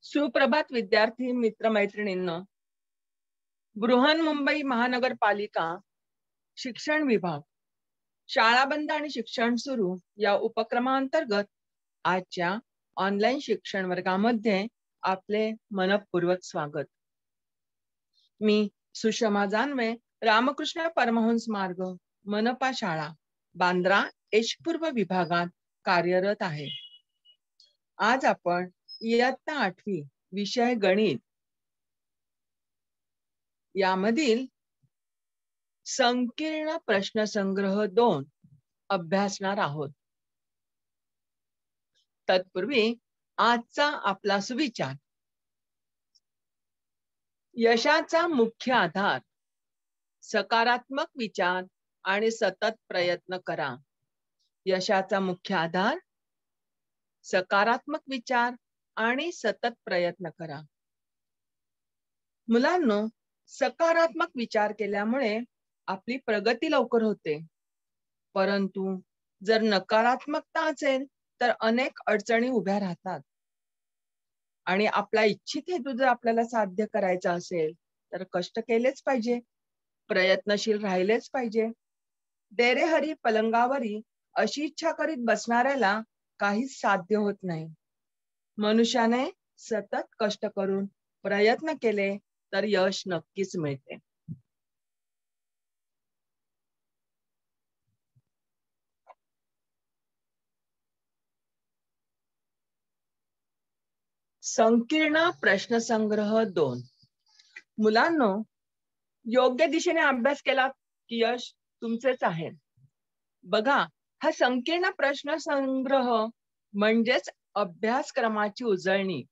सुप्रभात विद्यार्थी मित्रमैत्रिणींनो. बृहन्मुंबई महानगरपालिका शिक्षण विभाग शाळा बंद आणि शिक्षण सुरू या उपक्रमांतर्गत आजच्या ऑनलाईन शिक्षण वर्गामध्ये आपले मनपूर्वक स्वागत. मी सुषमा जानवे, रामकृष्ण परमहंस मार्ग, मनपा शाळा, बांद्रा एच पूर्व विभागात कार्यरत आहे. आज आपण इयत्ता 8वी विषय गणित यामधील संकीर्ण प्रश्नसंग्रह 2 अभ्यासणार आहोत. तत्पूर्वी आजचा आपला सुविचार. यशाचा मुख्य आधार सकारात्मक विचार आणि सतत प्रयत्न करा. यशाचा मुख्य आधार सकारात्मक विचार आणि सतत प्रयत्न करा. मुलांनो, सकारात्मक विचार केल्यामुळे आपली प्रगती लवकर होते, परंतु जर नकारात्मकता असेल तर अनेक अडचणी उभ्या राहतात. आणि आपला इच्छित हेतू जर आपल्याला साध्य करायचा असेल तर कष्ट केलेच पाहिजे, प्रयत्नशील राहिलेच पाहिजे. डेरे हरी पलंगावरी अशी इच्छा करीत बसणाऱ्याला काहीच साध्य होत नाही. मनुष्याने सतत कष्ट करून प्रयत्न केले तर यश नक्कीच मिळते. संकीर्ण प्रश्नसंग्रह 2. मुलांनो, योग्य दिशेने अभ्यास केला की यश तुमचेच आहे. बघा, हा संकीर्ण प्रश्नसंग्रह म्हणजेच अभ्यासक्रमाची उजळणी.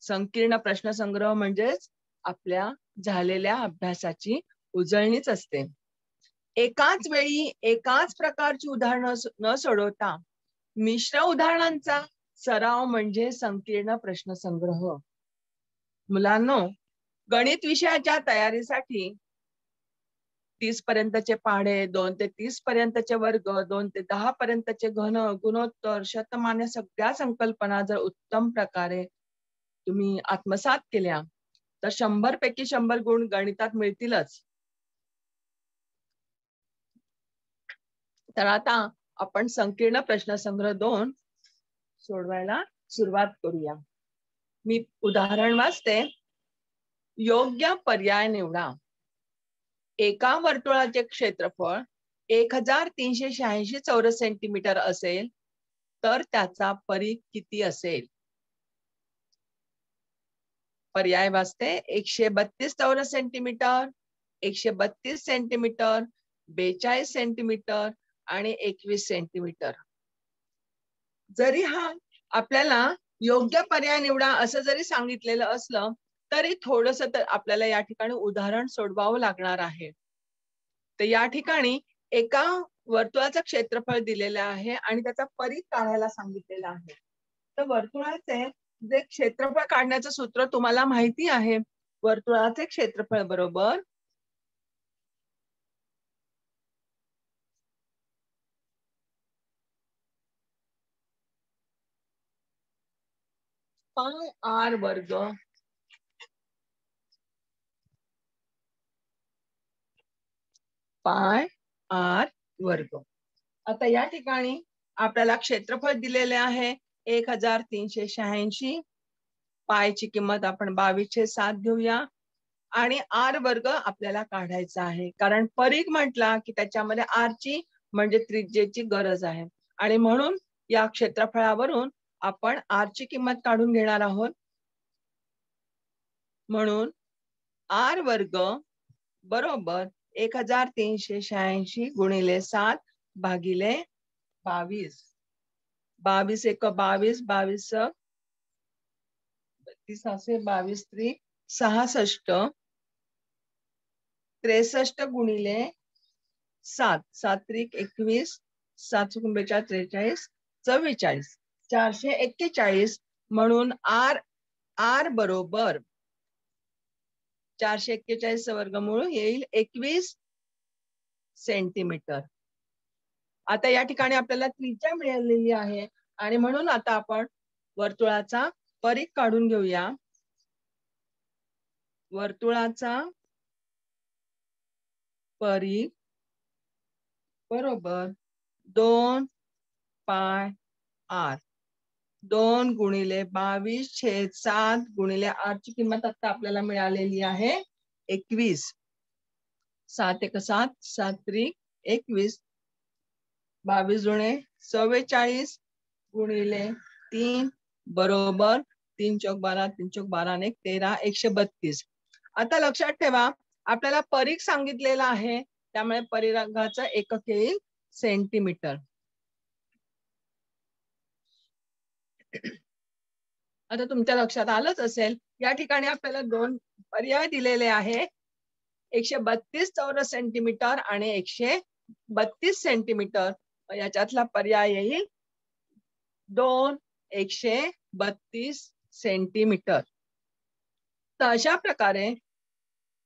संकीर्ण प्रश्नसंग्रह म्हणजेच आपल्या झालेल्या अभ्यासाची उजळणीच असते. एकाच वेळी एकाच प्रकारची उदाहरणं न सोडवता मिश्र उदाहरणांचा सराव म्हणजे संकीर्ण प्रश्नसंग्रह. मुलांनो, गणित विषयाच्या तयारीसाठी 30 पर्यंतचे पाढे, 2 ते 30 पर्यंतचे वर्ग, 2 ते 10 पर्यंतचे घन, गुणोत्तर, शतमान सगळ्या संकल्पना जर उत्तम प्रकारे तुम्ही आत्मसात केल्या तर 100 पैकी 100 गुण गणितात मिळतीलच. तर आता आपण संकीर्ण प्रश्नसंग्रह 2 सोडवायला सुरुवात करूया. मी उदाहरण वाचते. योग्य पर्याय निवडा. एका वर्तुळाचे क्षेत्रफळ 1386 चौरस सेंटीमीटर असेल तर त्याचा परिघ किती असेल? पर्याय वाचते. 132 चौरस सेंटीमीटर, 132 सेंटीमीटर, 42 सेंटीमीटर आणि 21 सेंटीमीटर. जरी हा आपल्याला योग्य पर्याय निवडा असं जरी सांगितलेलं असलं तरी थोडस तर आपल्याला या ठिकाणी उदाहरण सोडवावं लागणार आहे. तर या ठिकाणी एका वर्तुळाचं क्षेत्रफळ दिलेलं आहे आणि त्याचा परिघ काढायला सांगितलेला आहे. तर वर्तुळाचे जे क्षेत्रफळ काढण्याचं सूत्र तुम्हाला माहिती आहे. वर्तुळाचे क्षेत्रफळ बरोबर पाय आर वर्ग पाय आर वर्ग. आता या ठिकाणी आपल्याला क्षेत्रफळ दिलेले आहे 1386. पायची किंमत आपण 22/7 घेऊया आणि आर वर्ग आपल्याला काढायचा आहे. कारण परिघ म्हटला की त्याच्यामध्ये आर ची म्हणजे त्रिज्येची गरज आहे आणि म्हणून या क्षेत्रफळावरून आपण आर ची किंमत काढून घेणार आहोत. म्हणून आर वर्ग बरोबर 1386 गुणिले 7 भागिले 22. 22 एक 22, 22 32 असे 22 त्रिक 66, 63 गुणिले 7, 7 त्रिक 21, 7 चुकून 42, 43, 44, 441. म्हणून आर बरोबर 441 वर्गमूळ येईल 21 सेंटीमीटर. आता या ठिकाणी आपल्याला त्रिज्या मिळालेली आहे आणि म्हणून आता आपण वर्तुळाचा परीघ काढून घेऊया. वर्तुळाचा परीघ बरोबर 2 पाय r. 2 गुणिले 22/7 गुणिले r ची किंमत आता आपल्याला मिळालेली आहे 21. 7 एक 7, 7 त्रिक 21. 22 दुणे 44 गुणिले 3 बरोबर 3 चौक 12, 3 चौक 12 ने 13, 132. आता लक्षात ठेवा आपल्याला परीघ सांगितलेला आहे, त्यामुळे परिघाचं एकक येईल सेंटीमीटर. आता तुमच्या लक्षात आलंच असेल, या ठिकाणी आपल्याला 2 पर्याय दिलेले आहे, 132 चौरस सेंटीमीटर आणि 132 सेंटीमीटर. याच्यातला पर्याय येईल 2 132 सेंटीमीटर. तर अशा प्रकारे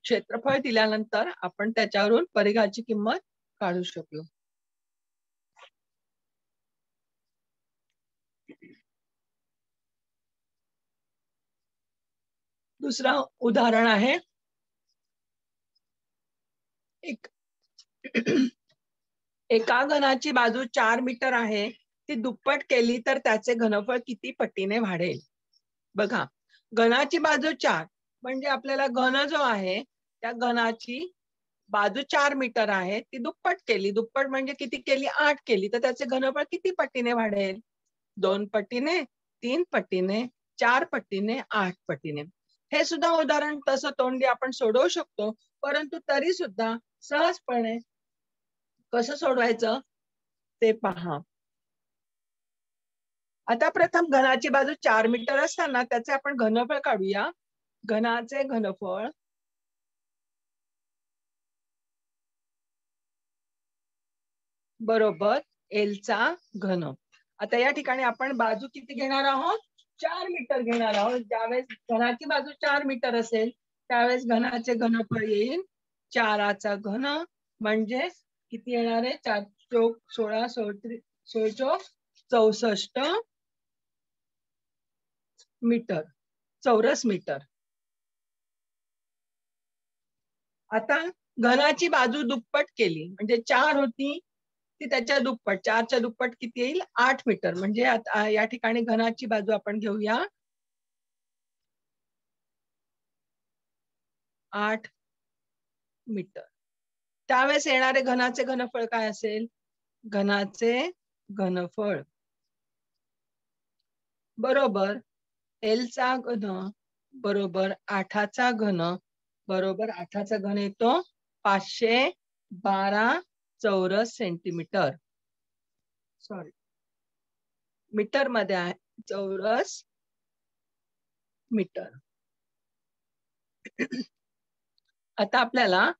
क्षेत्रफळ दिल्यानंतर आपण त्याच्यावरून परिघाची किंमत काढू शकलो. दुसरं उदाहरण आहे, एका घनाची बाजू 4 मीटर आहे, ती दुप्पट केली तर त्याचे घनफळ किती पटीने वाढेल? बघा, घनाची बाजू 4 म्हणजे आपल्याला घन जो आहे त्या घनाची बाजू 4 मीटर आहे, ती दुप्पट केली. दुप्पट म्हणजे किती केली? 8 केली. तर त्याचे घनफळ किती पटीने वाढेल? 2 पटीने, 3 पटीने, 4 पटीने, 8 पटीने. हे सुद्धा उदाहरण तसं तोंडी आपण सोडवू शकतो, परंतु तरी सुद्धा सहजपणे कसं सोडवायचं ते पहा. आता प्रथम घनाची बाजू 4 मीटर असताना त्याचे आपण घनफळ काढूया. घनाचे घनफळ बरोबर L चा घन. आता या ठिकाणी आपण बाजू किती घेणार आहोत? 4 मीटर घेणार आहोत. ज्यावेळेस घनाची बाजू 4 मीटर असेल त्यावेळेस घनाचे घनफळ येईल 4चा घन म्हणजे किती येणार आहे? 4 चौक 16, 16 चौक 64 मीटर, चौरस मीटर. आता घनाची बाजू दुप्पट केली म्हणजे 4 होती ती त्याच्या दुप्पट, 4च्या दुप्पट किती येईल? 8 मीटर. म्हणजे या ठिकाणी घनाची बाजू आपण घेऊया 8 मीटर. त्यावेळेस येणारे घनाचे घनफळ काय असेल? घनाचे घनफळ बरोबर L चा घन बरोबर 8चा घन बरोबर 8चा घन येतो 512 चौरस सेंटीमीटर. सॉरी, मीटर मध्ये आहे, चौरस मीटर. आता आपल्याला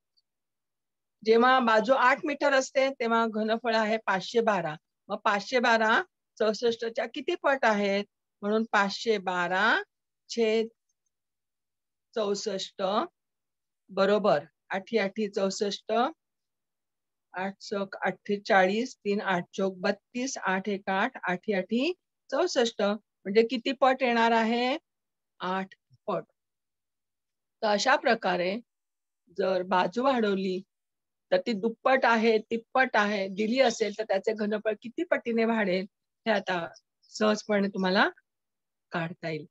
जेव्हा बाजू 8 मीटर असते तेव्हा घनफळ आहे 512. मग 512 64च्या किती पट आहेत? म्हणून 512 छेद 64 बरोबर 8 8 64, 8 चौक 48, 3 8 चौक 32, 8 1 8, 8 8 64. म्हणजे किती पट येणार आहे? 8 पट. तर अशा प्रकारे जर बाजू वाढवली तर ती दुप्पट आहे, तिप्पट आहे दिली असेल तर त्याचे घनफळ किती पटीने वाढेल हे आता सहजपणे तुम्हाला काढता येईल.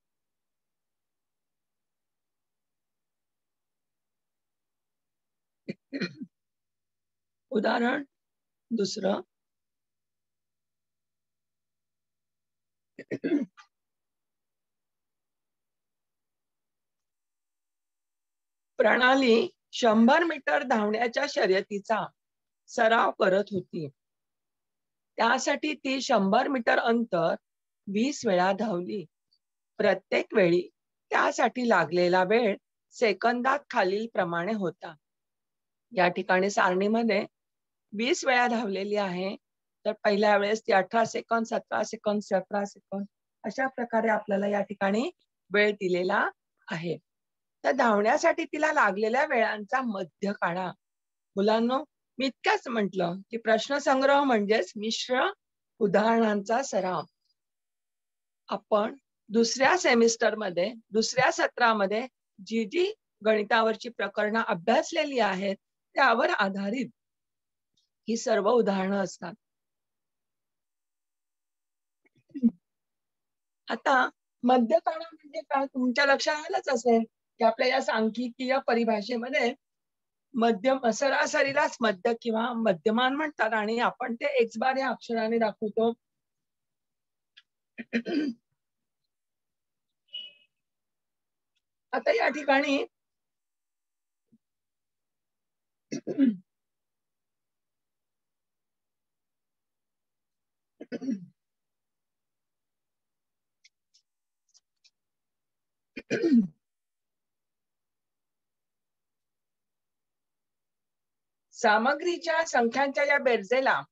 उदाहरण दुसरं, प्रणाली 100 मीटर धावण्याच्या शर्यतीचा सराव करत होती. त्यासाठी ती 100 मीटर अंतर 20 वेळा धावली. प्रत्येक वेळी त्यासाठी लागलेला वेळ सेकंदात खालील प्रमाणे होता. या ठिकाणी सारणीमध्ये 20 वेळा धावलेली आहे. तर पहिल्या वेळेस ती 18 सेकंद, 17 सेकंद, 17 सेकंद अशा प्रकारे आपल्याला या ठिकाणी वेळ दिलेला आहे. तर धावण्यासाठी तिला लागलेल्या वेळांचा मध्य काढा. मुलांनो, मी इतकंच म्हटलं की प्रश्नसंग्रह म्हणजेच मिश्र उदाहरणांचा सराव. आपण दुसऱ्या सेमिस्टरमध्ये दुसऱ्या सत्रामध्ये जी जी गणितावरची प्रकरणं अभ्यासलेली आहेत त्यावर आधारित ही सर्व उदाहरणं असतात. आता मध्यताणा म्हणजे काय तुमच्या लक्षात आलंच असेल की आपल्या या सांख्यिकीय परिभाषेमध्ये मध्यम सरासरीलाच मध्य किंवा मध्यमान म्हणतात आणि आपण ते एक्स बार या अक्षराने दाखवतो. आता या ठिकाणी सामग्रीच्या संख्यांच्या या बेरजेला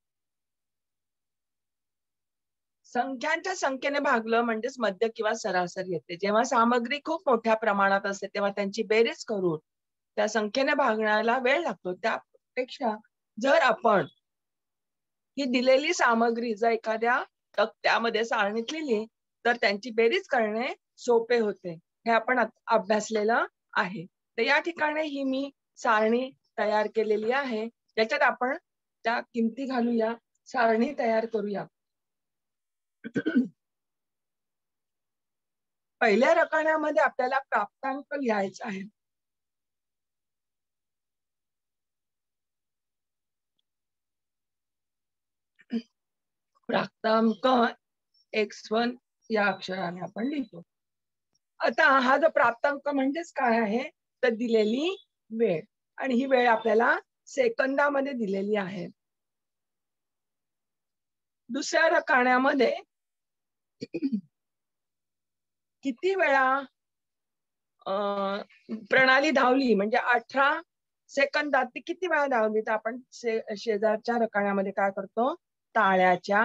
संख्यांच्या संख्येने भागलं म्हणजेच मध्य किंवा सरासरी येते. जेव्हा सामग्री खूप मोठ्या प्रमाणात असते तेव्हा त्यांची बेरीज करून त्या संख्येने भागण्याला वेळ लागतो. त्यापेक्षा जर आपण ही दिलेली सामग्री जर एखाद्या तक्त्यामध्ये सारणीत लिहिली तर त्यांची बेरीज करणे सोपे होते. हे आपण अभ्यासलेलं आहे. तर या ठिकाणी ही मी सारणी तयार केलेली आहे. त्याच्यात आपण त्या किमती घालूया, सारणी तयार करूया. पहिल्या रकान्यामध्ये आपल्याला प्राप्तांक लिहायचा आहे. प्राप्तांक x1 या अक्षराने आपण लिहितो. आता हा जो प्राप्तांक म्हणजेच काय आहे तर दिलेली वेळ आणि ही वेळ आपल्याला सेकंदामध्ये दिलेली आहे. दुसऱ्या रकान्यामध्ये किती वेळा प्रणाली धावली म्हणजे 18 सेकंदात ती किती वेळा धावली तर आपण शेजारच्या रकान्यामध्ये काय करतो ताळ्याच्या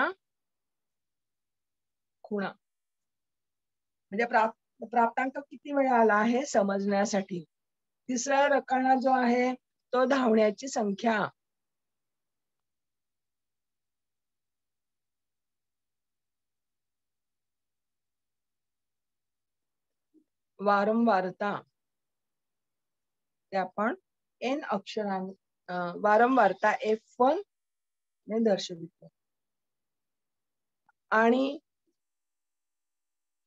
खुणा म्हणजे प्राप्तांक किती वेळा आला आहे समजण्यासाठी. तिसरा रकाना जो आहे तो धावण्याची संख्या. वारंवारता ते आपण n अक्षराने वारंवारता F1 ने दर्शवितो आणि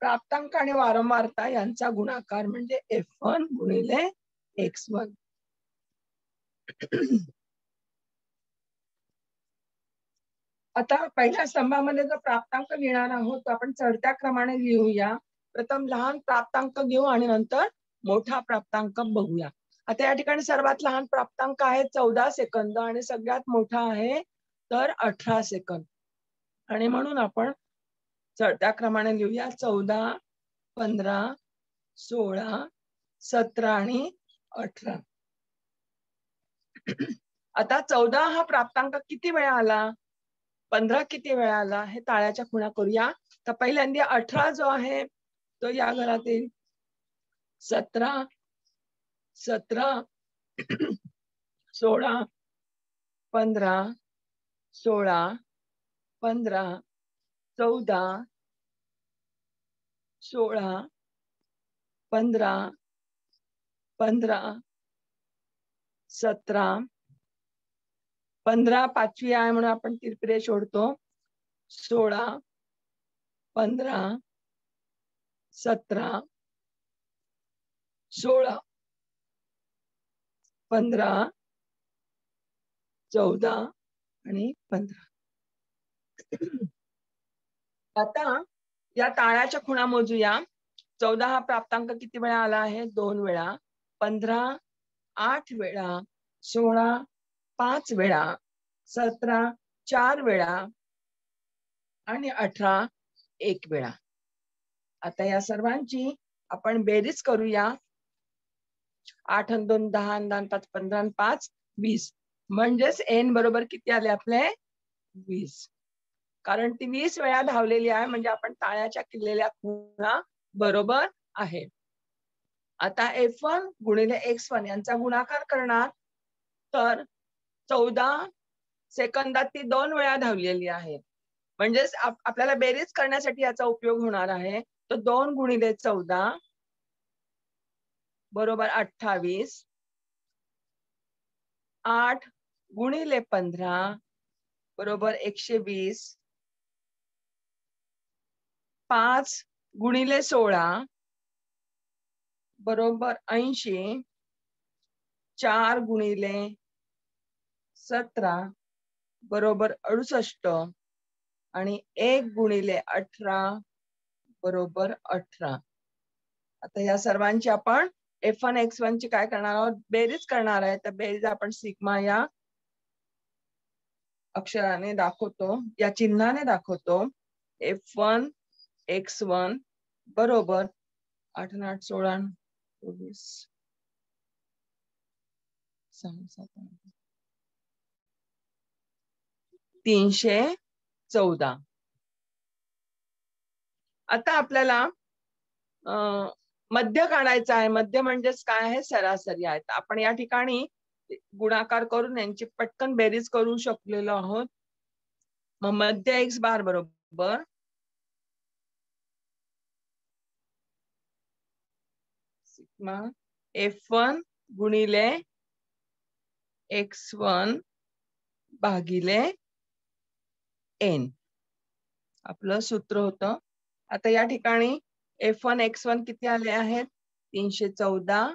प्राप्तांक आणि वारंवारता यांचा गुणाकार म्हणजे F1 गुणिले x1. आता पहिल्या स्तंभामध्ये जो प्राप्तांक लिहिणार आहोत तो आपण चढत्या क्रमाने लिहूया. प्रथम लहान प्राप्तांक घेऊ आणि नंतर मोठा प्राप्तांक बघूया. आता या ठिकाणी सर्वात लहान प्राप्तांक आहे 14 सेकंद आणि सगळ्यात मोठा आहे तर 18 सेकंद आणि म्हणून आपण चढत्या क्रमाने लिहूया 14, 15, 16, 17 आणि 18. आता 14 हा प्राप्तांक किती वेळा आला 15 किती वेळा आला हे ताळ्याच्या खुणा करूया. तर पहिल्यांदा 18 जो आहे तो या घरात येईल. 17, 16, 15, 16, 15, 14, 16, 15, 15, 17, 15 पाचवी आहे म्हणून आपण तिरपिरे सोडतो. 16, 15, 17, 16, 15, 14 आणि 15. आता या ताळ्याच्या खुणा मोजूया. 14 हा प्राप्तांक किती वेळा आला आहे 2 वेळा. 15 8 वेळा. 16 5 वेळा. 17 4 वेळा आणि 18 1 वेळा. आता या सर्वांची आपण बेरीज करूया. 8 आणि 2 10 आणि 5 15 आणि 5 20 म्हणजेच n बरोबर किती आले आपले 20. कारण ती 20 वेळा धावलेली आहे म्हणजे आपण ताळ्याच्या केलेल्या खुणा बरोबर आहे. आता F1 गुणिले x1 यांचा गुणाकार करणार तर 14 सेकंदात ती 2 वेळा धावलेली आहे. म्हणजेच आपल्याला बेरीज करण्यासाठी याचा उपयोग होणार आहे. तर 2 गुणिले 14 बरोबर 28. 8 गुणिले 15 बरोबर 120. 5 गुणिले 16 बरोबर 80. 4 गुणिले 17 बरोबर 68 आणि 1 गुणिले 18 बरोबर 18. आता या सर्वांची आपण F1 X1 ची काय करणार आहोत, बेरीज करणार आहे. तर बेरीज आपण सिग्मा या अक्षराने दाखवतो, या चिन्हाने दाखवतो. F1 X1 बरोबर 8 8 16 24 314. आता आपल्याला मध्य काढायचा आहे. मध्य म्हणजेच काय आहे, सरासरी आहे. आपण या ठिकाणी गुणाकार करून यांची पटकन बेरीज करू शकलेलो आहोत. मग मध्य x बार बरोबर सिग्मा F1 गुणिले X1 भागिले n आपलं सूत्र होतं. आता या ठिकाणी F1 X1 किती आले आहेत, 314.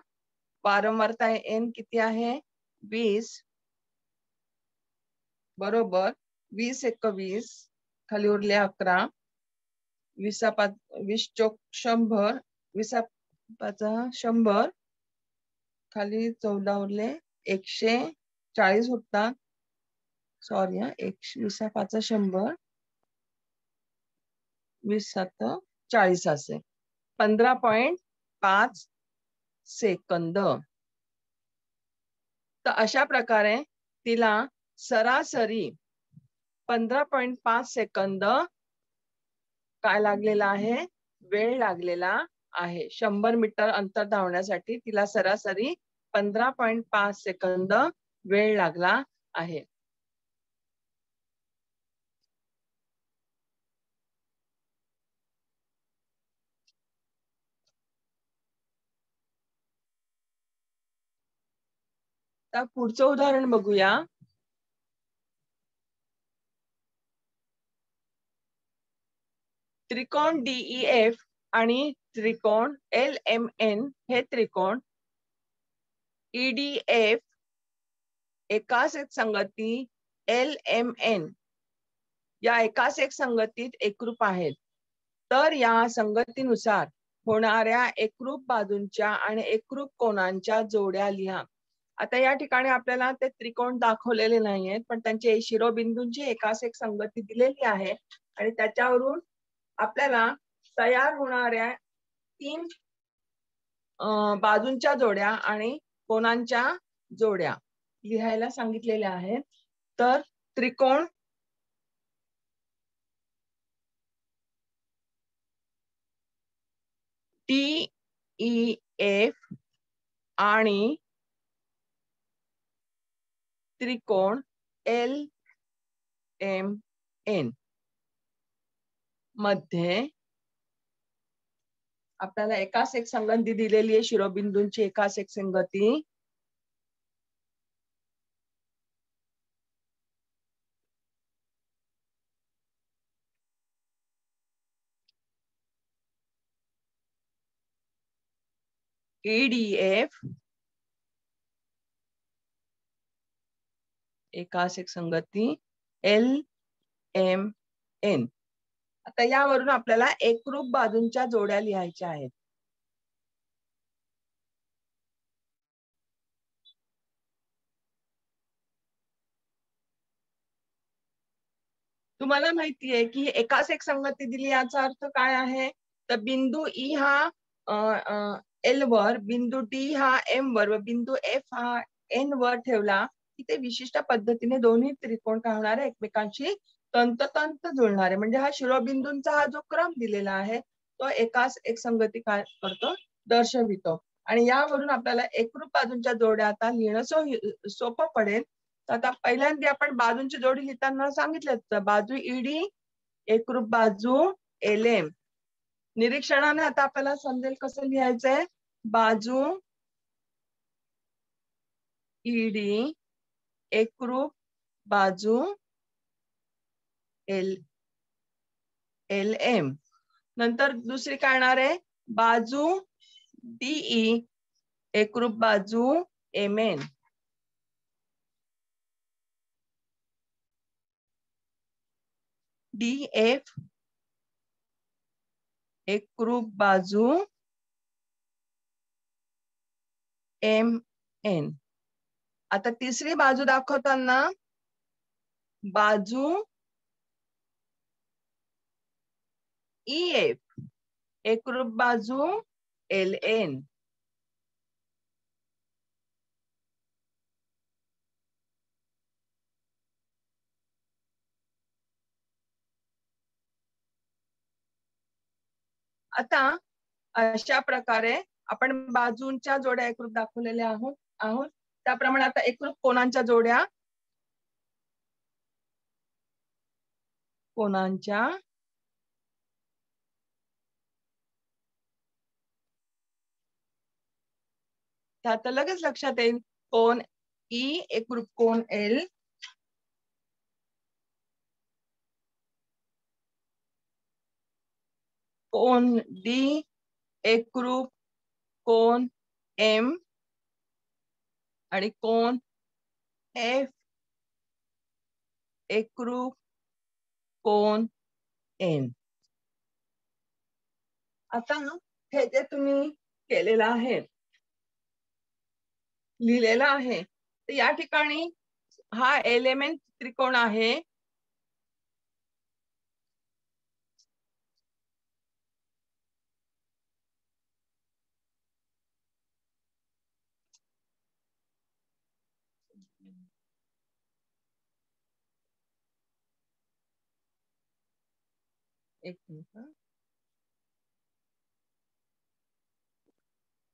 वारंवारता n किती आहे, 20 बरोबर 20 × 21 खाली उरले 11. 20 चोक 100. 20 100 खाली 14 उरले 140 होतात. सॉरी 20 5 100 20 7 40 असे 15.5 सेकंद. तर अशा प्रकारे तिला सरासरी 15.5 सेकंद काय लागलेला आहे, वेळ लागलेला आहे. 100 मीटर अंतर धावण्यासाठी तिला सरासरी 15.5 सेकंद वेळ लागला आहे. आता पुढचं उदाहरण बघूया. त्रिकोण DEF आणि त्रिकोण LMN हे त्रिकोण EDF एकाच एक संगती LMN या एकाच एक संगतीत एकरूप आहेत. तर या संगतीनुसार होणाऱ्या एकरूप बाजूंच्या आणि एकरूप कोनांच्या जोड्या लिहा. आता या ठिकाणी आपल्याला ते त्रिकोण दाखवलेले नाहीयेत, पण त्यांचे शिरोबिंदूंची एकाच एक संगती दिलेली आहे आणि त्याच्यावरून आपल्याला तयार होणाऱ्या 3 बाजूंच्या जोड्या आणि कोनांच्या जोड्या लिहायला सांगितलेल्या आहेत. तर त्रिकोण DEF आणि त्रिकोण LMN मध्ये आपल्याला एकाच एक संगती दिलेली आहे, शिरोबिंदूंची एकाच एक संगती. EDF एकाच एक संगती LMN. आता यावरून आपल्याला एकरूप बाजूंच्या जोड्या लिहायच्या आहेत. तुम्हाला माहितीये की एकाच एक संगती दिली याचा अर्थ काय आहे, तर बिंदू E हा L वर, बिंदू D हा M वर व बिंदू F हा N वर ठेवला की ते विशिष्ट पद्धतीने दोन्ही त्रिकोण काय होणार आहे, एकमेकांशी तंतोतंत जुळणार आहे. म्हणजे हा शिरोबिंदूंचा हा जो क्रम दिलेला आहे तो एकाच एक संगती काय करतो, दर्शवितो. आणि यावरून आपल्याला एकरूप बाजूंच्या जोड्या आता लिहिणं सोपं पडेल. आता पहिल्यांदा आपण बाजूंची जोडी लिहिताना सांगितलं, बाजू ED एकरूप बाजू LM निरीक्षणाने आता आपल्याला समजेल कसं लिहायचंय. बाजू ईडी एकरूप बाजू LM. नंतर दुसरी काय येणार आहे, बाजू DE एकरूप बाजू MN. DF एकरूप बाजू MN. आता तिसरी बाजू दाखवताना बाजू EF एकरूप बाजू LN. आता अशा प्रकारे आपण बाजूंच्या जोड्या एकरूप दाखवलेल्या आहोत. त्याप्रमाणे आता एकरूप कोनांच्या जोड्या. कोनांच्या त्यात लगेच लक्षात येईल, कोन E एकरूप कोन L. कोन D एकरूप कोन M. आणि कोन F एकरूप कोन N. आता हे जे तुम्ही केलेलं आहे, लिहिलेलं आहे, तर या ठिकाणी हा LMN त्रिकोण आहे. एक मिनिट.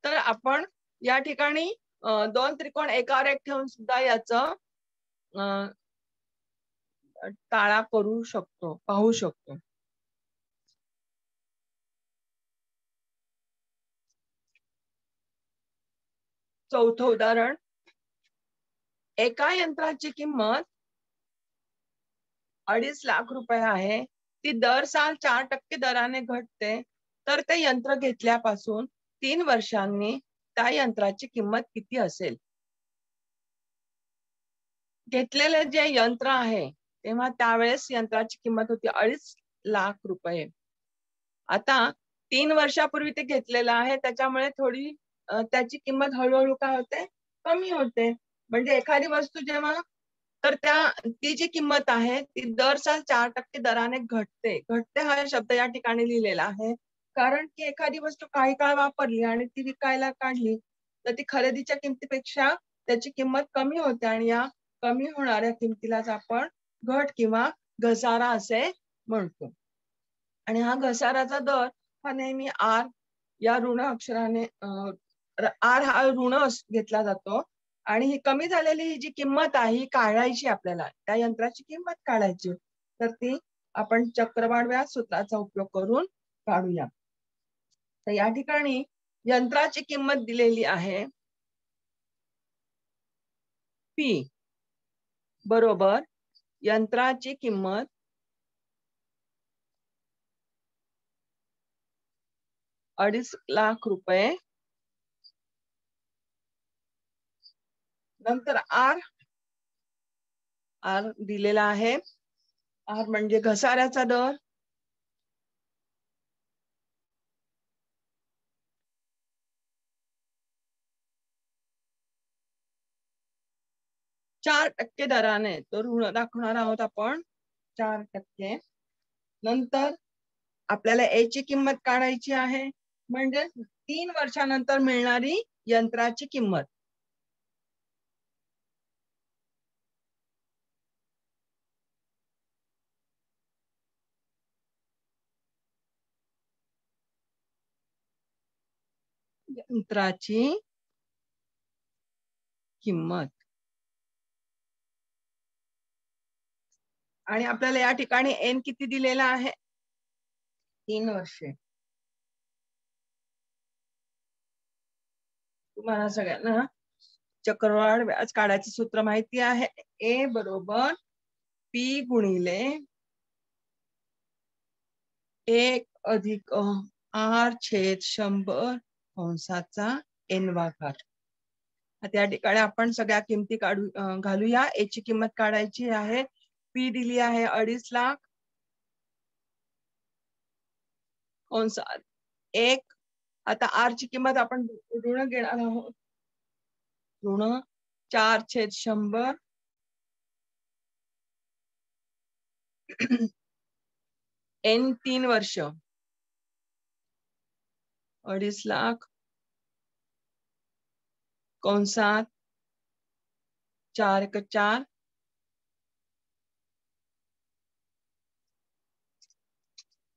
तर आपण या ठिकाणी दोन त्रिकोण एकावर एक ठेवून सुद्धा याचं टाळा करू शकतो, पाहू शकतो. चौथं उदाहरण. एका यंत्राची किंमत 2.5 लाख रुपये आहे. ती दर साल 4% दराने घटते. तर ते यंत्र घेतल्यापासून 3 वर्षांनी त्या यंत्राची किंमत किती असेल? घेतलेले जे यंत्र आहे तेव्हा त्यावेळेस यंत्राची किंमत होती 2.5 लाख रुपये. आता 3 वर्षापूर्वी ते घेतलेलं आहे, त्याच्यामुळे थोडी त्याची किंमत हळूहळू काय होते, कमी होते. म्हणजे एखादी वस्तू जेव्हा, तर ती जी किंमत आहे ती दर साल 4% दराने घटते. घटते हा शब्द या ठिकाणी लिहिलेला आहे, कारण की एखादी वस्तू काही काळ वापरली आणि ती विकायला काढली तर ती खरेदीच्या किमतीपेक्षा त्याची किंमत कमी होते, आणि या कमी होणाऱ्या किमतीलाच आपण घट किंवा घसारा असे म्हणतो. आणि हा घसाराचा दर हा नेहमी R या ऋण अक्षराने, R हा ऋण घेतला जातो. आणि ही कमी झालेली ही जी किंमत आहे ही काढायची, आपल्याला त्या यंत्राची किंमत काढायची, तर ती आपण चक्रवाढ व्याज सूत्राचा उपयोग करून काढूया. तर या ठिकाणी यंत्राची किंमत दिलेली आहे P बरोबर यंत्राची किंमत 2.5 लाख रुपये. नंतर R दिलेला आहे. R म्हणजे घसाऱ्याचा दर. चार टक्के दराने तो ऋण दाखवणार आहोत आपण, 4%. नंतर आपल्याला A ची किंमत काढायची आहे, म्हणजे 3 वर्षानंतर मिळणारी यंत्राची किंमत. यंत्राची किंमत. आणि आपल्याला या ठिकाणी N किती दिलेला आहे, 3 वर्षे. तुम्हाला सगळ्यांना चक्रवाढ व्याज काढायचं सूत्र माहिती आहे. ए बरोबर पी गुणिले 1 अधिक आर छेद 100 कंसाचा n वा घात. आता या ठिकाणी आपण सगळ्या किमती घालूया. ए ची किंमत काढायची आहे. पी दिली आहे 2.5 लाख कंसात 1. आता आर ची किंमत आपण ऋण घेणार आहोत. ऋण 4/100 n 3 वर्ष 2.5 लाख कंसात 4/4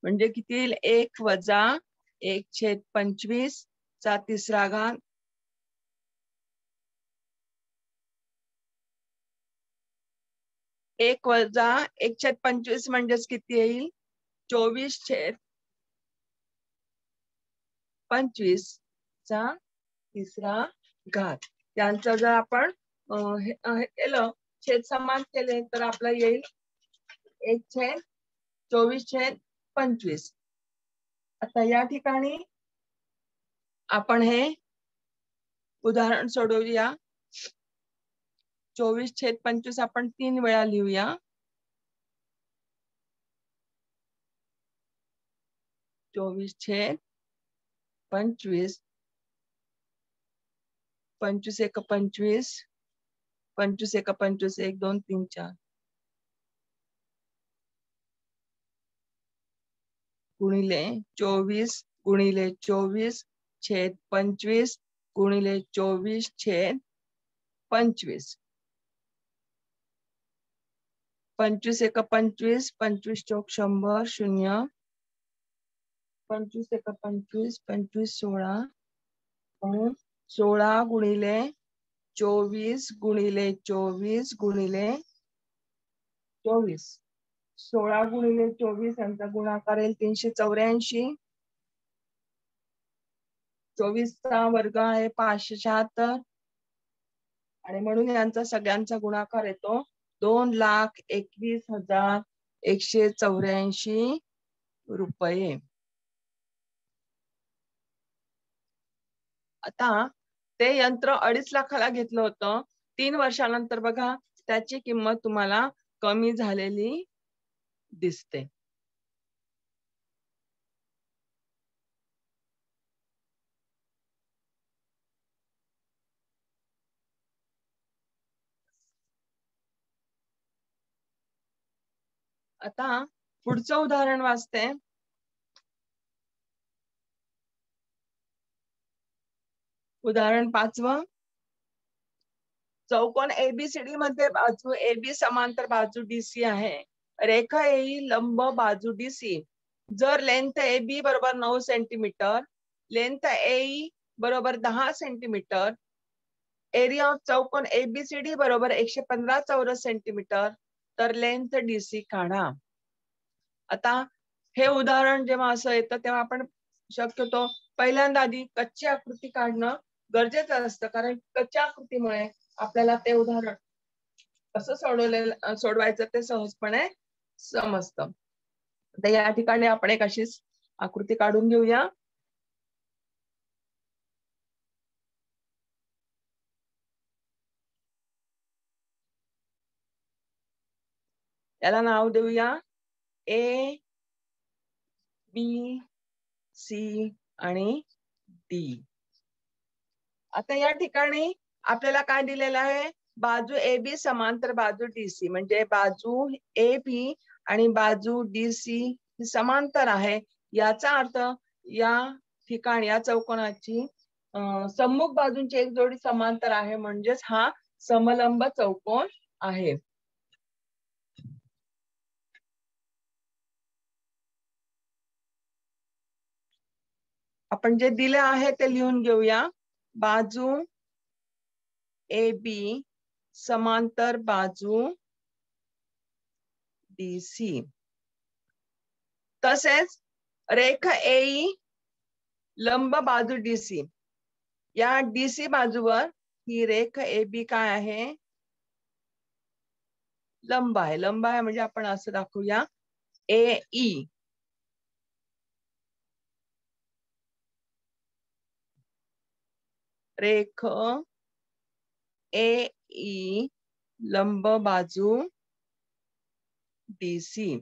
म्हणजे किती येईल? 1 वजा 1/25 चा 3रा घात 1 वजा 1/25 म्हणजेच किती येईल? 24/25 चा 3रा घात. यांचं जर आपण केलं छेद समान केले तर आपलं येईल 1/24/25. आता या ठिकाणी आपण हे उदाहरण सोडवूया. 24/25 आपण 3 वेळा लिहूया. 24/25 25 1 25 25 1 25 1 2 3 4 गुणिले 24 गुणिले 24/25 गुणिले 24/25 25 1 25 25 चौक 100 0 25 1 25 25 16 16 गुणिले 24 गुणिले 24 गुणिले 24 16 गुणिले 24 यांचा गुणाकार येईल 384. 24 चा वर्ग आहे 576 आणि म्हणून यांचा सगळ्यांचा गुणाकार येतो 2,21,184 रुपये. आता ते यंत्र 2.5 लाखाला घेतलं होतं. 3 वर्षानंतर बघा त्याची किंमत तुम्हाला कमी झालेली दिसते. आता पुढचं उदाहरण वाचते. उदाहरण 5. चौकोन एबीसीडी मध्ये बाजू AB समांतर बाजू DC आहे. रेखा AE लंब बाजू DC. जर लेंथ AB बरोबर 9 सेंटीमीटर, लेंथ AE बरोबर 10 सेंटीमीटर, एरिया ऑफ चौकोन ABCD बरोबर 115 चौरस सेंटीमीटर, तर लेंथ DC काढा. आता हे उदाहरण जेव्हा असं येतं तेव्हा आपण शक्यतो पहिल्यांदा आधी कच्ची आकृती काढणं गरजेचं असतं, कारण कच्च्या आकृतीमुळे आपल्याला ते उदाहरण कसं सोडवायचं ते सहजपणे समजतं. तर या ठिकाणी आपण एक अशीच आकृती काढून घेऊया. याला नाव देऊया A, B, C आणि D. आता या ठिकाणी आपल्याला काय दिलेलं आहे? बाजू AB समांतर बाजू DC, म्हणजे बाजू AB आणि बाजू DC समांतर आहे. याचा अर्थ या ठिकाणी या चौकोनाची सम्मुख बाजूंची एक जोडी समांतर आहे, म्हणजेच हा समलंब चौकोन आहे. आपण जे दिले आहे ते लिहून घेऊया. बाजू AB समांतर बाजू DC, तसेच रेखा AE लंब बाजू DC. या डीसी बाजूवर ही रेख AB काय आहे? लंब आहे. लंब आहे म्हणजे आपण असं दाखवूया AE. रेख AE लंब बाजू DC.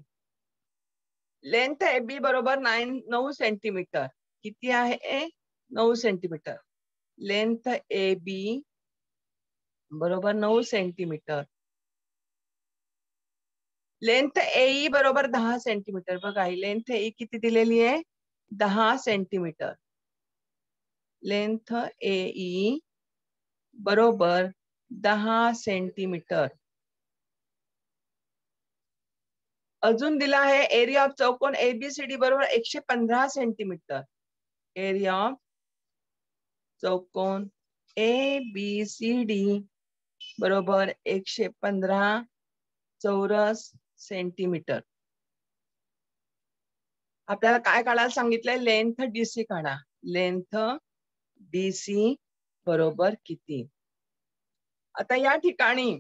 लेंथ AB बरोबर 9 सेंटीमीटर. किती आहे? 9 सेंटीमीटर. लेंथ AB बरोबर 9 सेंटीमीटर. लेंथ AE बरोबर 10 सेंटीमीटर. बघा ही लेंथ AE किती दिलेली आहे? 10 सेंटीमीटर. लेंथ AE बरोबर 10 सेंटीमीटर. अजून दिला आहे एरिया ऑफ चौकोन ABCD बरोबर 115 सेंटीमीटर. एरिया ऑफ चौकोन ABCD बरोबर 115 चौरस सेंटीमीटर. आपल्याला काय काढायला सांगितलंय? लेंथ DC काढा. लेंथ DC बरोबर किती? आता या ठिकाणी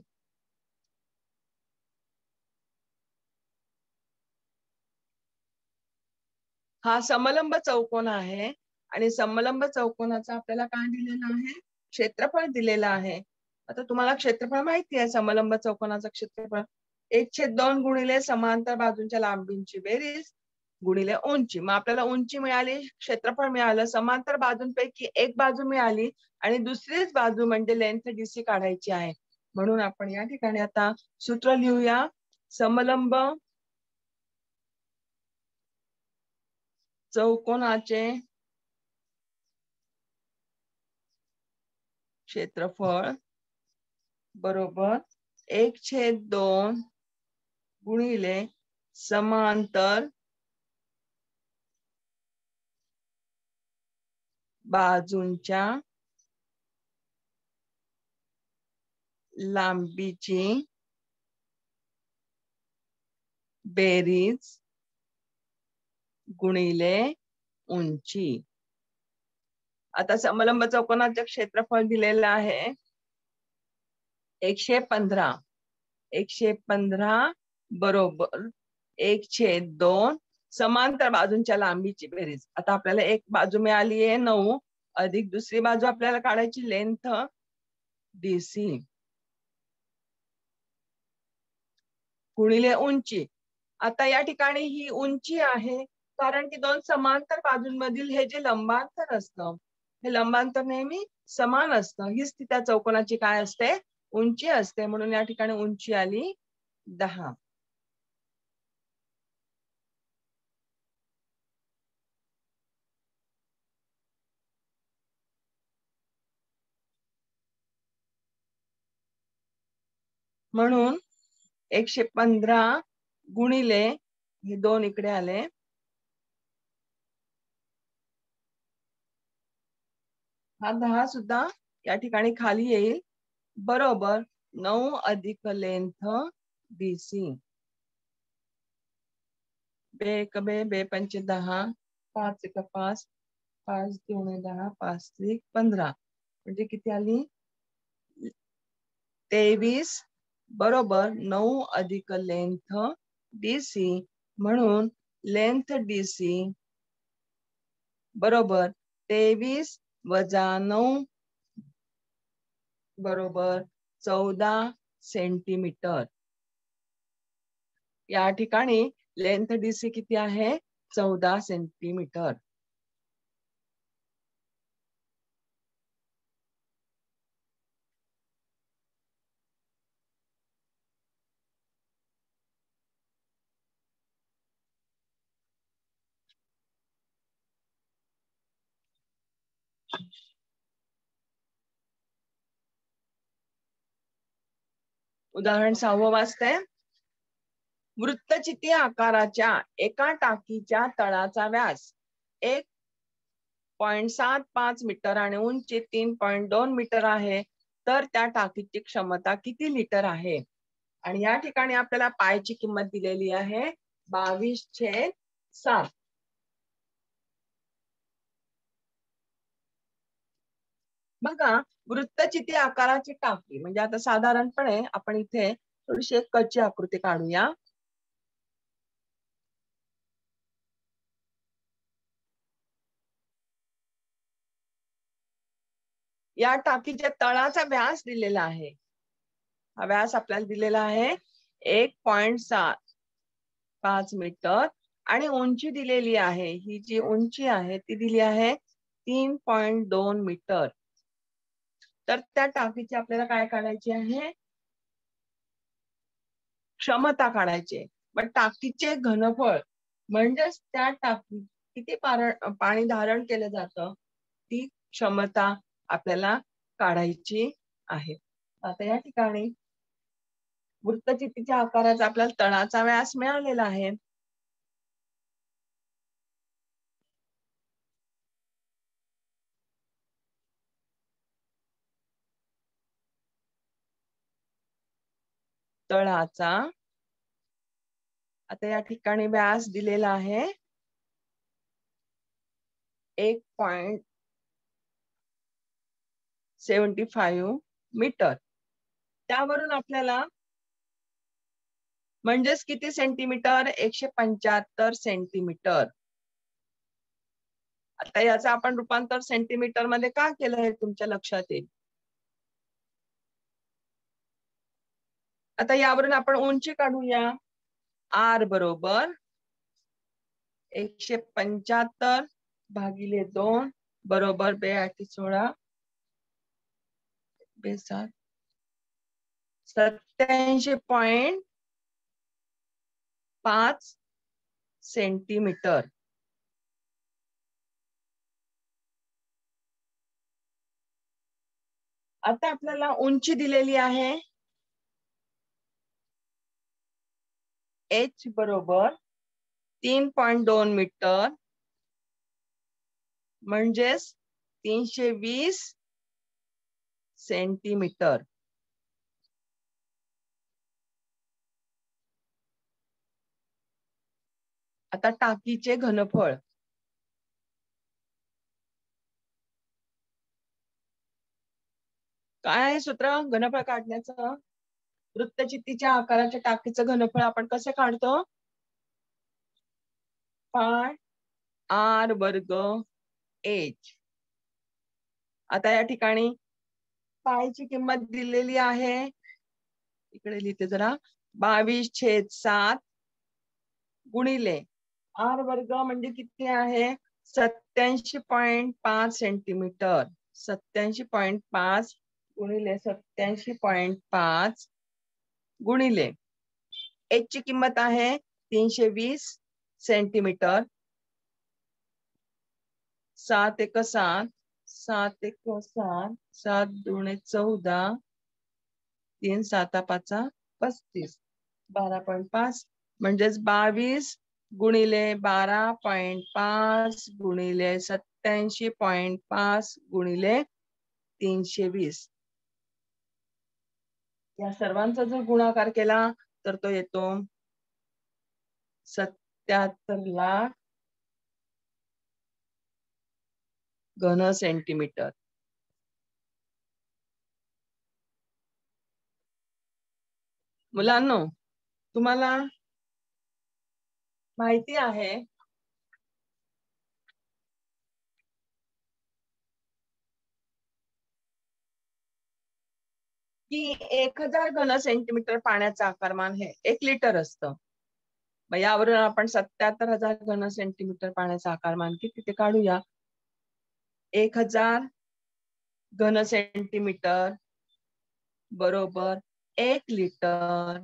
हा समलंब चौकोन आहे आणि समलंब चौकोनाचा आपल्याला काय दिलेलं आहे? क्षेत्रफळ दिलेलं आहे. आता तुम्हाला क्षेत्रफळ माहिती आहे. समलंब चौकोनाचं क्षेत्रफळ 1/2 गुणिले समांतर बाजूंच्या लांबींची बेरीज गुणिले उंची. मग आपल्याला उंची मिळाली, क्षेत्रफळ मिळालं, समांतर बाजूंपैकी एक बाजू मिळाली आणि दुसरीच बाजू म्हणजे लेंथ DC काढायची आहे. म्हणून आपण या ठिकाणी आता सूत्र लिहूया. समलंब चौकोनाचे क्षेत्रफळ बरोबर 1/2 गुणिले समांतर बाजूंच्या लांबीची बेरीज गुणिले उंची. आता समलंब चौकोनाचे क्षेत्रफळ दिलेलं आहे 115. 115 बरोबर 1/2 समांतर बाजूंच्या लांबीची बेरीज. आता आपल्याला एक बाजू मिळाली आहे 9 अधिक दुसरी बाजू आपल्याला काढायची लेंथ DC गुणिले उंची. आता या ठिकाणी ही उंची आहे कारण की दोन समांतर बाजूंमधील हे जे लंबांतर असतं हे लंबांतर नेहमी समान असतं. हीच त्या चौकोनाची काय असते? उंची असते. म्हणून या ठिकाणी उंची आली 10. म्हणून 115 गुणिले हे 2 इकडे आले, हा 10 सुद्धा या ठिकाणी खाली येईल बरोबर 9 अधिक लेंथ DC. बे एक बे, बे पंचे 10, 5 एक 5, 5 दुणे 10, 5 त्रिक 15 म्हणजे किती आली? 23 बरोबर 9 अधिक लेंथ DC. म्हणून लेंथ DC बरोबर 23 वजा 9 बरोबर 14 सेंटीमीटर. या ठिकाणी लेंथ DC किती आहे? 14 सेंटीमीटर. उदाहरण 6 वाचते. वृत्तचिती आकाराच्या एका टाकीच्या तळाचा व्यास 1.75 मीटर आणि उंची 3.2 मीटर आहे तर त्या टाकीची क्षमता किती लिटर आहे? आणि या ठिकाणी आपल्याला पायची किंमत दिलेली आहे 22/7. बघा, वृत्तचिती आकाराची टाकी म्हणजे आता साधारणपणे आपण इथे थोडीशी एक कच्ची आकृती काढूया. या टाकीच्या तळाचा व्यास दिलेला आहे. हा व्यास आपल्याला दिलेला आहे 1.75 मीटर आणि उंची दिलेली आहे, ही जी उंची आहे ती दिली आहे 3.2 मीटर. तर त्या टाकीची आपल्याला काय काढायची आहे? क्षमता काढायची. पण टाकीचे घनफळ म्हणजेच त्या टाकी किती पाणी धारण केलं जातं ती क्षमता आपल्याला काढायची आहे. आता या ठिकाणी वृत्तचितीच्या आकाराचा आपल्याला तळाचा व्यास मिळालेला आहे. तळाचा आता या ठिकाणी व्यास दिलेला आहे 1.75 मीटर. त्यावरून आपल्याला म्हणजेच किती सेंटीमीटर? 175 सेंटीमीटर. आता याचं आपण रूपांतर सेंटीमीटर मध्ये का केलं हे तुमच्या लक्षात येईल. आता यावरून आपण उंची काढूया. R बरोबर 175 भागिले 2 बरोबर 2×8=16 2×7 87.5 सेंटीमीटर. आता आपल्याला उंची दिलेली आहे h बरोबर 3.2 मीटर म्हणजेच 320 सेंटीमीटर. आता टाकीचे घनफळ काय आहे सूत्र घनफळ काढण्याचं? वृत्तचितीच्या आकाराच्या टाकीचं घनफळ आपण कसं काढतो? पाय R वर्ग h. आता या ठिकाणी पायची किंमत दिलेली आहे, इकडे लिहिते जरा, 22/7 गुणिले R वर्ग म्हणजे किती आहे? 87.5 सेंटीमीटर. 87.5 गुणिले 87.5 गुणिले h ची किंमत आहे 320 सेंटीमीटर. 7 × 7 7 × 7 7 × 14 3 7 5 35 12.5 म्हणजेच 22 गुणिले 12.5 गुणिले 87.5 गुणिले 320. या सर्वांचा जर गुणाकार केला तर तो येतो 77 लाख घन सेंटीमीटर. मुलांनो, तुम्हाला माहिती आहे की 1000 घन सेंटीमीटर पाण्याचं आकारमान हे 1 लिटर असतं. मग यावरून आपण 77,000 घन सेंटीमीटर पाण्याचं आकारमान किती ते काढूया. 1000 घन सेंटीमीटर बरोबर 1 लिटर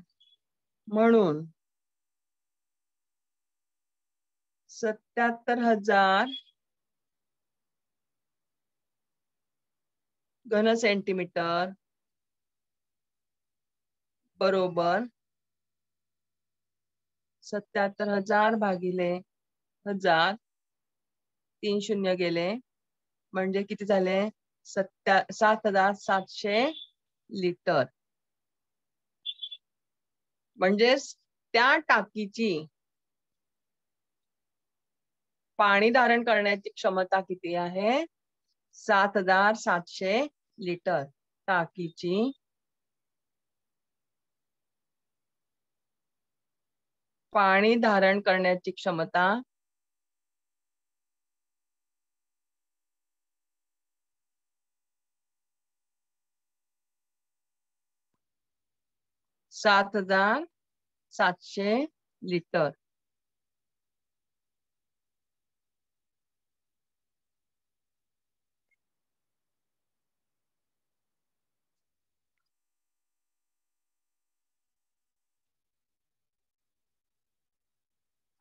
म्हणून 77,000 घन सेंटीमीटर बरोबर 77,000 भागिले 1000 3 शून्य गेले म्हणजे किती झाले? 7,700 लिटर. म्हणजेच त्या टाकीची पाणी धारण करण्याची क्षमता किती आहे? 7,700 लिटर. टाकीची पाणी धारण करण्याची क्षमता 7,700 लिटर.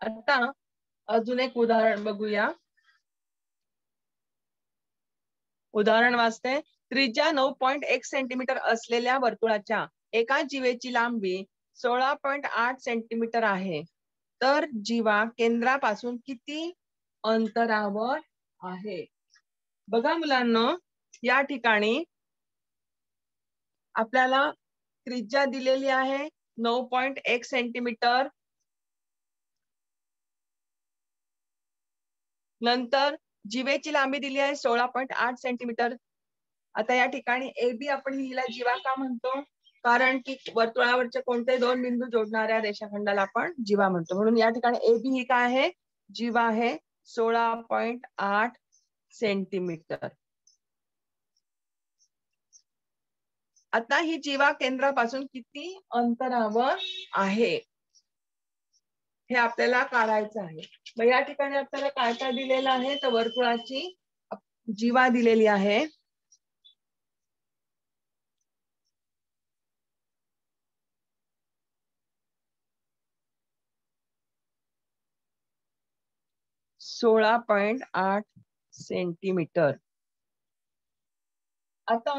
आता अजून एक उदाहरण बघूया. उदाहरण वाचते. त्रिज्या 9.1 सेंटीमीटर असलेल्या वर्तुळाच्या एका जीवेची लांबी 16.8 सेंटीमीटर आहे. तर जीवा केंद्रापासून किती अंतरावर आहे? बघा मुलांनो, या ठिकाणी आपल्याला त्रिज्या दिलेली आहे 9.1 सेंटीमीटर. नंतर जीवेची लांबी दिली आहे 16.8 सेंटीमीटर. आता या ठिकाणी AB आपण हिला जीवा का म्हणतो? कारण की वर्तुळावरचे कोणते दोन बिंदू जोडणाऱ्या रेषाखंडाला आपण जीवा म्हणतो. म्हणून या ठिकाणी AB ही काय आहे? जीवा आहे 16.8 सेंटीमीटर. आता ही जीवा केंद्रापासून किती अंतरावर आहे हे आपल्याला काढायचं आहे. मग या ठिकाणी आपल्याला काय काय दिलेलं आहे? तर वर्तुळाची जीवा दिलेली आहे. सोळा 16.8 सेंटीमीटर. आता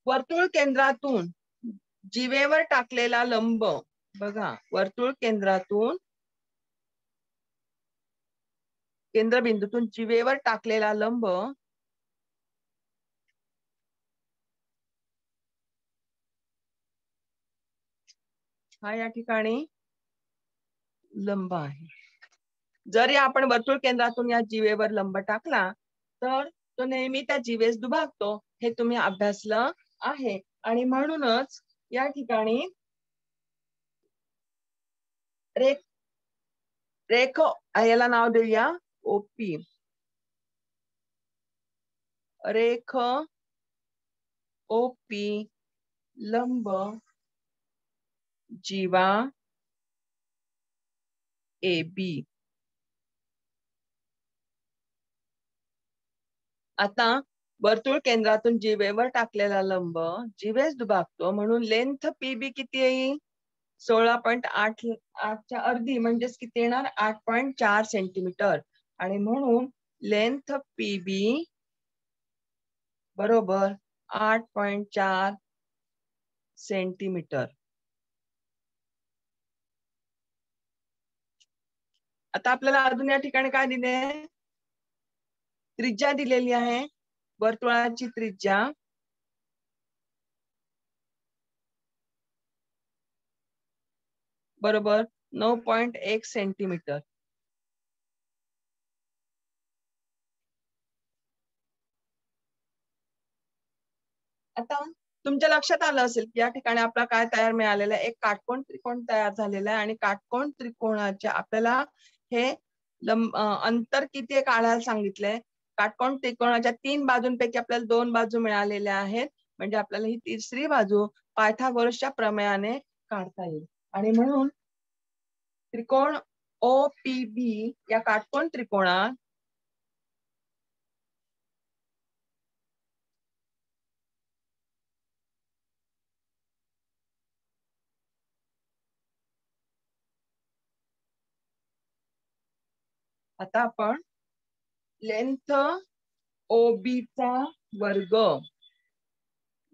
वर्तुळ केंद्रातून जीवेवर टाकलेला लंब बघा. वर्तुळ केंद्रातून केंद्रबिंदूतून जीवेवर टाकलेला लंब हा या ठिकाणी लंब आहे. जर आपण वर्तुळ केंद्रातून या जीवेवर लंब टाकला तर तो नेहमी त्या जीवेस दुभागतो. हे तुम्ही अभ्यासलं आहे. आणि म्हणूनच या ठिकाणी रेख याला नाव देऊया OP. रेख OP लंब जीवा AB. आता वर्तुळ केंद्रातून जीवेवर टाकलेला लंब जीवेस दुभागतो. म्हणून लेंथ PB किती येईल? 16.8च्या अर्धी म्हणजेच किती येणार? 8.4 सेंटीमीटर. आणि म्हणून लेंथ PB बरोबर 8.4 सेंटीमीटर. आता आपल्याला अजून या ठिकाणी काय दिले? त्रिज्या दिलेली आहे. वर्तुळाची त्रिज्या बरोबर 9.1 सेंटीमीटर. आता तुमच्या लक्षात आलं असेल की या ठिकाणी आपला काय तयार मिळालेला आहे? एक काटकोन त्रिकोण तयार झालेला आहे. आणि काटकोन त्रिकोणाच्या आपल्याला हे अंतर किती काढायला सांगितलंय. काटकोन त्रिकोणाच्या 3 बाजूंपैकी आपल्याला 2 बाजू मिळालेल्या आहेत. म्हणजे आपल्याला ही तिसरी बाजू पायथागोरसच्या प्रमेयाने काढता येईल. आणि म्हणून त्रिकोण OPB या काटकोन त्रिकोणात आता आपण लेंथ OB चा वर्ग.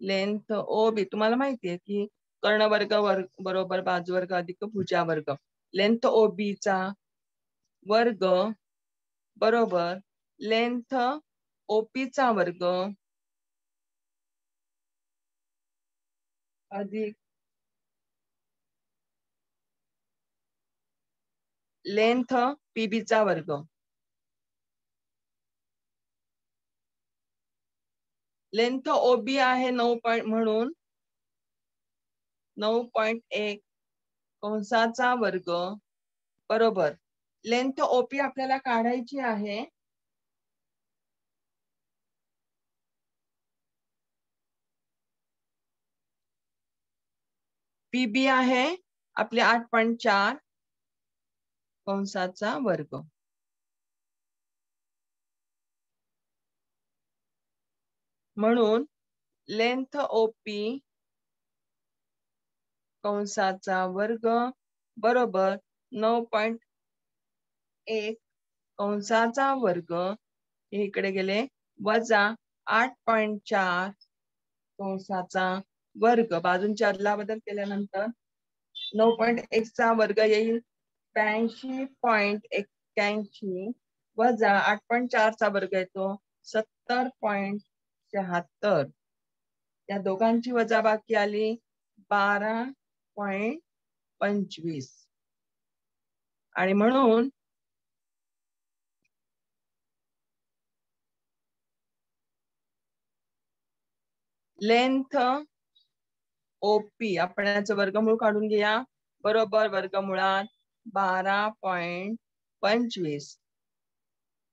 लेंथ OB तुम्हाला माहितीये की कर्णवर्ग बरोबर बाजूवर्ग अधिक भुजावर्ग. लेंथ OB चा वर्ग बरोबर लेंथ OP चा वर्ग अधिक लेंथ PB चा वर्ग. लेंथ ओबी आहे 9 म्हणून 9.1 कंसाचा वर्ग बरोबर लेंथ ओपी आपल्याला काढायची आहे. पीबी आहे आपले 8.4 कंसाचा वर्ग. म्हणून लेंथ ओपी कंसाचा वर्ग बरोबर 9.1 कंसाचा वर्ग इकडे गेले वजा 8.4 कंसाचा वर्ग. बाजूंच्या अदला बदल केल्यानंतर 9.1 चा वर्ग येईल 82.81 वजा 8.4 चा वर्ग येतो 70.76. या दोघांची वजाबाकी आली 12.25 आणि म्हणून लेंथ ओपी आपण याचं वर्गमूळ काढून घेऊया बरोबर वर्गमुळात 12.25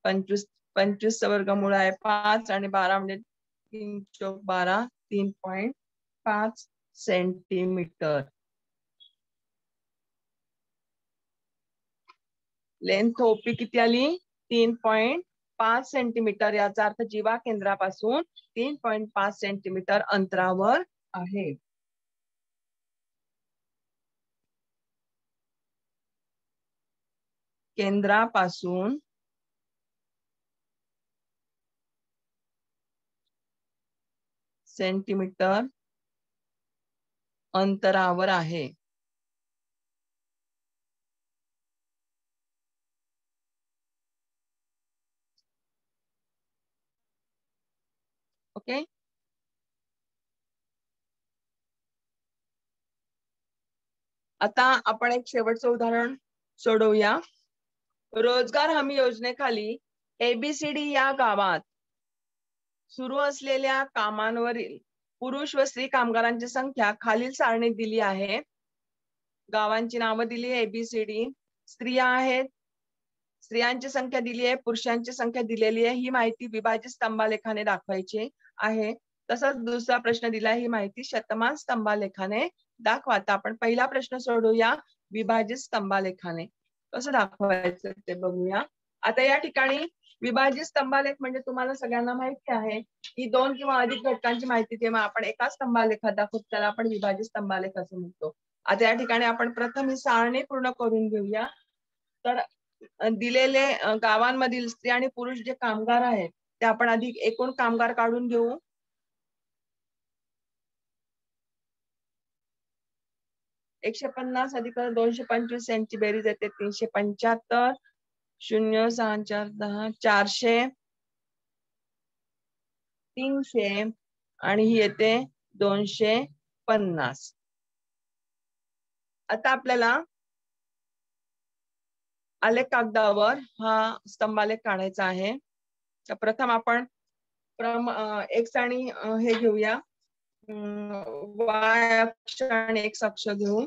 25 चा वर्गमूळ आहे 5 आणि 12 म्हणजे 3 चौक 12 3.5 सेंटीमीटर. लेंथ ओपी किती आली 3.5 सेंटीमीटर. याचा अर्थ जीवा केंद्रापासून 3.5 सेंटीमीटर अंतरावर आहे. केंद्रापासून सेंटीमीटर अंतरावर आहे. ओके. आता आपण एक शेवटचं उदाहरण सोडवूया. रोजगार हमी योजनेखाली एबीसीडी या गावात सुरू असलेल्या कामांवरील पुरुष व स्त्री कामगारांची संख्या खालील सारणीत दिली आहे. गावांची नावं दिली आहे एबीसीडी. स्त्रिया आहेत, स्त्रियांची संख्या दिली आहे, पुरुषांची संख्या दिलेली आहे. ही माहिती विभाजित स्तंभालेखाने दाखवायची आहे. तसंच दुसरा प्रश्न दिला ही माहिती शतमान स्तंभालेखाने दाखवा. आता आपण पहिला प्रश्न सोडवूया विभाजित स्तंभालेखाने. कसं दाखवायचं ते बघूया. आता या ठिकाणी विभाजित स्तंभालेख म्हणजे तुम्हाला सगळ्यांना माहिती आहे की 2 किंवा अधिक घटकांची माहिती जेव्हा आपण एका स्तंभालेखात दाखवतो त्याला आपण विभाजित स्तंभालेख असं म्हणतो. आता या ठिकाणी आपण प्रथम ही सारणी पूर्ण करून घेऊया. तर दिलेले गावांमधील स्त्री आणि पुरुष जे कामगार आहेत ते आपण अधिक एकूण कामगार काढून घेऊ. एकशे 50 अधिक 225 यांची बेरीज येते 375. 0 6 4 10 400 300 आणि ही येते 250. आता आपल्याला आलेख कागदावर हा स्तंभालेख काढायचा आहे. तर प्रथम आपण एक्स आणि हे घेऊया वाय अक्ष आणि एक्स अक्ष घेऊ.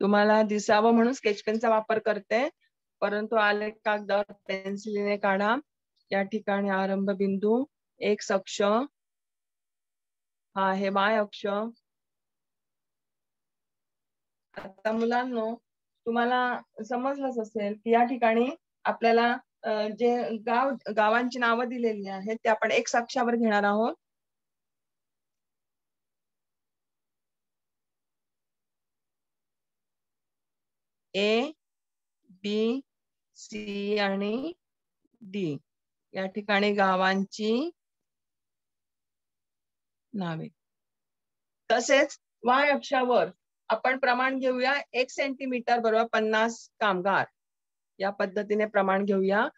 तुम्हाला दिसावं म्हणून स्केच पेनचा वापर करते, परंतु आलेख कागदावर पेन्सिलीने काढा. या ठिकाणी आरंभ बिंदू एक्स अक्ष हा आहे वाय अक्ष. आता मुलांनो तुम्हाला समजलंच असेल की या ठिकाणी आपल्याला जे गावांची नावं दिलेली आहेत ते आपण एक्स अक्षावर घेणार आहोत. ए बी सी आणि डी या ठिकाणी गावांची नावे. तसेच वाय अक्षावर आपण प्रमाण घेऊया 1 सेंटीमीटर बरोबर 50 कामगार, या पद्धतीने प्रमाण घेऊया.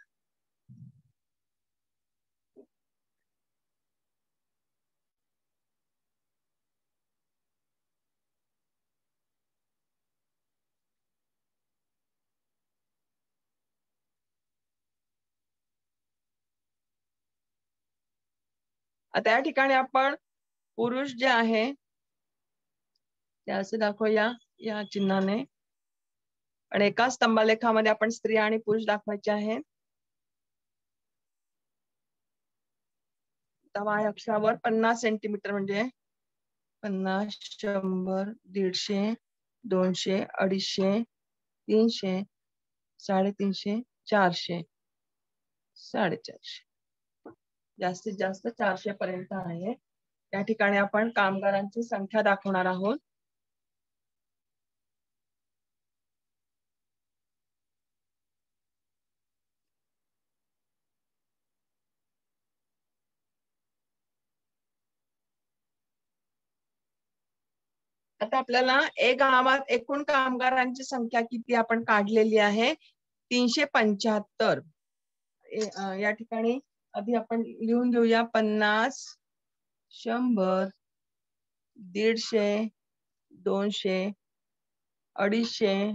आता या ठिकाणी आपण पुरुष जे आहे ते असे दाखवूया या चिन्हाने, आणि एका स्तंभलेखामध्ये आपण स्त्रिया आणि पुरुष दाखवायचे आहेत. वाय अक्षावर 50 सेंटीमीटर म्हणजे 50, 100, 150, 200, 250, 300, 350, 400, 450. जास्तीत जास्त 400 पर्यंत आहे. या ठिकाणी आपण कामगारांची संख्या दाखवणार आहोत. आता आपल्याला एक गावात एकूण कामगारांची संख्या किती आपण काढलेली आहे, 375. या ठिकाणी आधी आपण लिहून घेऊया 50, 100, 150, 200, 250,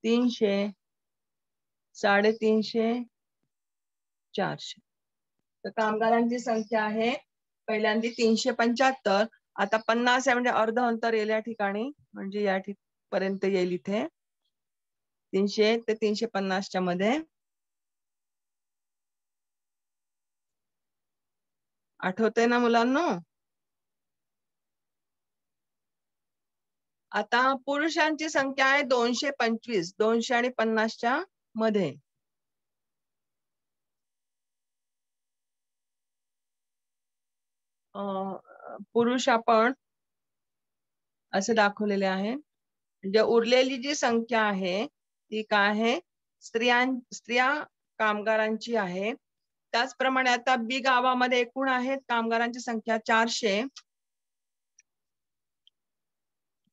300, 350, 400. तर कामगारांची संख्या आहे पहिल्यांदा 375. आता 50 आहे म्हणजे अर्ध अंतर येईल या ठिकाणी, म्हणजे या पर्यंत येईल इथे 300 ते 350 मध्ये. आठवतंय ना मुलांनो? आता पुरुषांची संख्या आहे 225, 200 आणि 50 मध्ये. पुरुष आपण असे दाखवलेले आहे. म्हणजे उरलेली जी संख्या आहे ती काय आहे, स्त्रिया कामगारांची आहे. त्याचप्रमाणे आता बी गावामध्ये एकूण आहेत कामगारांची संख्या 400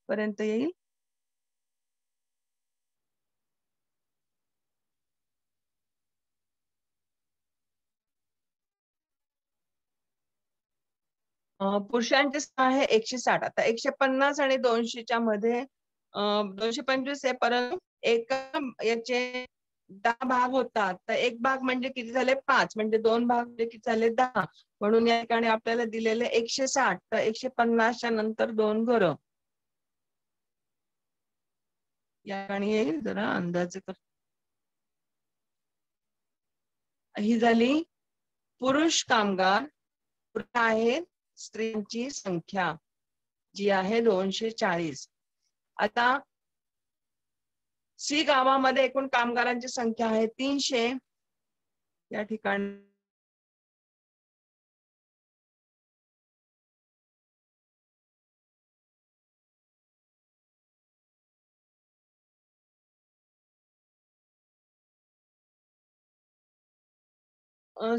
पर्यंत येईल. पुरुषांची आहे 160. आता 150 आणि 200 मध्ये 225 आहे, परंतु एका याचे 10 भाग होतात. तर एक भाग म्हणजे किती झाले, 5, म्हणजे 2 भाग म्हणजे किती झाले, 10. म्हणून या ठिकाणी आपल्याला दिलेले 160. तर 150 नंतर 2 घरं या ठिकाणी येईल. जरा अंदाजे कर. ही झाली पुरुष कामगार आहेत स्त्रियांची संख्या जी आहे 240. आता सी गावामध्ये एकूण कामगारांची संख्या आहे 300. या ठिकाणी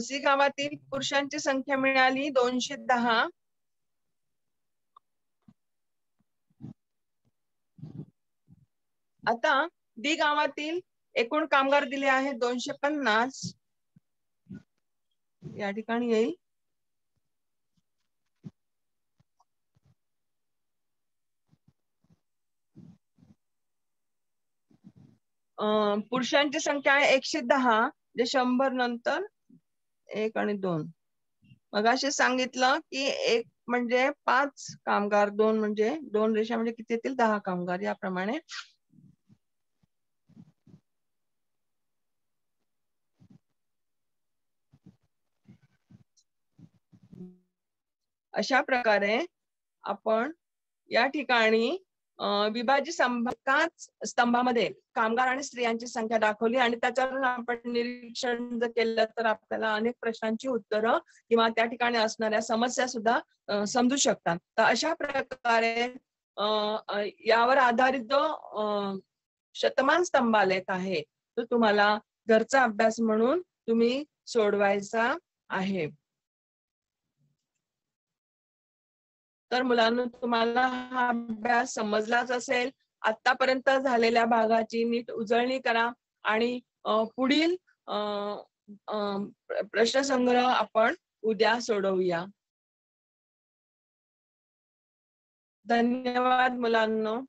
सी गावातील पुरुषांची संख्या मिळाली 210. आता डी गावातील एकूण कामगार दिले आहेत 250. या ठिकाणी येईल. पुरुषांची संख्या आहे 110, जे 100 नंतर 1 आणि 2. मगाशी सांगितलं की 1 म्हणजे 5 कामगार, 2 म्हणजे 2 रेषा म्हणजे किती येतील, 10 कामगार. याप्रमाणे अशा प्रकारे आपण या ठिकाणी विभाज्य स्तंभामध्ये कामगार आणि स्त्रियांची संख्या दाखवली, आणि त्याच्यावरून आपण निरीक्षण जर केलं तर आपल्याला अनेक प्रश्नांची उत्तरं किंवा त्या ठिकाणी असणाऱ्या समस्या सुद्धा समजू शकतात. तर अशा प्रकारे यावर आधारित जो शतमान स्तंभालेख आहे तो तुम्हाला घरचा अभ्यास म्हणून तुम्ही सोडवायचा आहे. तर मुलांनो, तुम्हाला हा अभ्यास समजलाच असेल. आतापर्यंत झालेल्या भागाची नीट उजळणी करा आणि पुढील प्रश्नसंग्रह आपण उद्या सोडवूया. धन्यवाद मुलांनो.